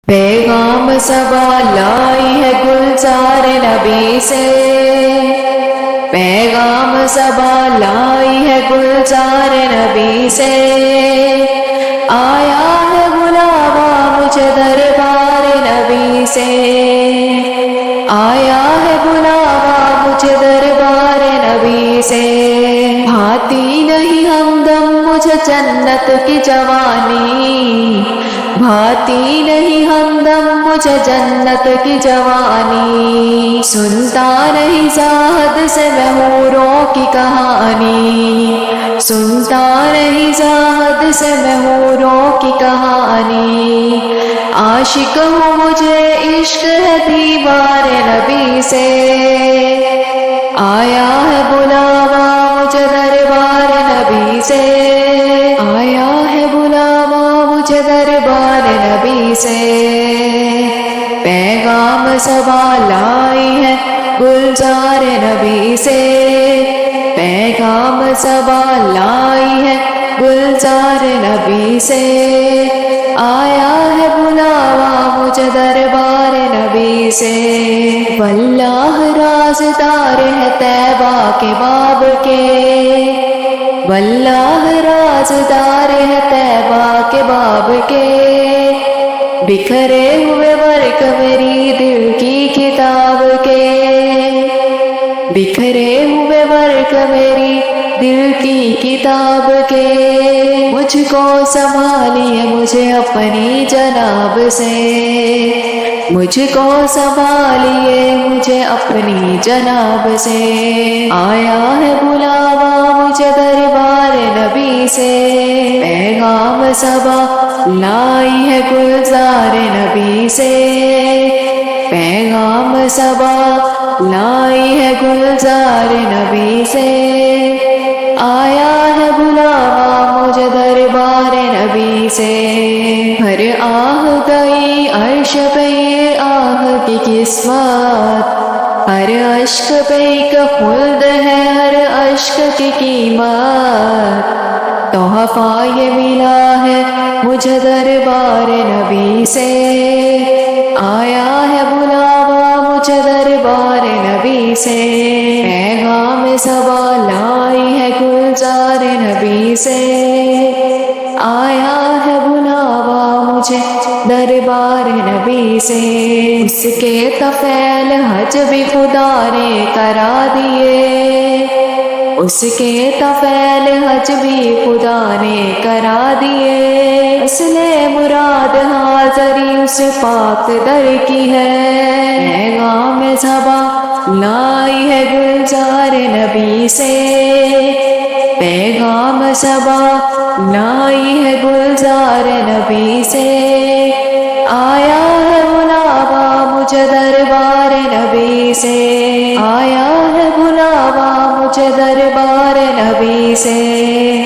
پیغام صبا لائی ہے گلزار نبی سے، پیغام صبا لائی ہے گلزار نبی سے، آیا ہے بلاوا مجھے دربار نبی سے، آیا ہے بلاوا مجھے دربار نبی سے، بھاتی نہیں ہمدم مجھے جنت کی جوانی، بھاتی نہیں ہمدم مجھے جنت کی جوانی، سنتا نہیں زاہد سے میں حوروں کی کہانی، سنتا نہیں زاہد سے میں حوروں کی کہانی، عاشق ہوں مجھے عشق ہے دیوار نبی سے، آیا ہے بلاوا مجھے دربار نبی سے، آیا ہے بلاوا مجھے دربار نبی سے، پیغام صبا لائی ہے گلزار نبی سے، پیغام صبا لائی ہے گلزار نبی سے، آیا ہے بلاوا مجھے دربار نبی سے، واللہ رازدار ہے طیبہ کے باب کے، واللہ رازدار ہے طیبہ کے باب کے، بکھرے ہوئے ورق میری دل کی کتاب کے، بکھرے ہوئے ورق میری دل کی کتاب کے، مجھ کو سنبھالیے مجھے اپنی جناب سے، مجھ کو سنبھالیے مجھے اپنی جناب سے، آیا ہے بلاوا مجھے دربار نبی سے، پیغام صبا لائی ہے گلزار نبی سے، پیغام صبا لائی ہے گلزار نبی سے، آیا ہے بلاوا مجھے دربار نبی سے، ہر آہ گئی عرش پہ یہ آہ کی قسمت، ہر اشک پہ ایک خلد ہے ہر اشک کی قیمت، تحفہ یہ ملا ہے مجھے دربار نبی سے، آیا ہے بلاوا مجھے دربار نبی سے، پیغام صبا لائی ہے گلزار نبی سے، آیا ہے بلاوا مجھے دربار نبی سے، اس کے طفیل حج بھی خدا نے کرا دیے، اس کے طفیل حج بھی خدا نے کرا دیے، اصل مراد حاضری اس پاک در کی ہے، پیغام صبا لائی ہے گلزار نبی سے، پیغام صبا لائی ہے گلزار نبی سے، آیا ہے بلاوا مجھے دربار نبی سے، آیا ہے بلاوا مجھے دربار نبی سے۔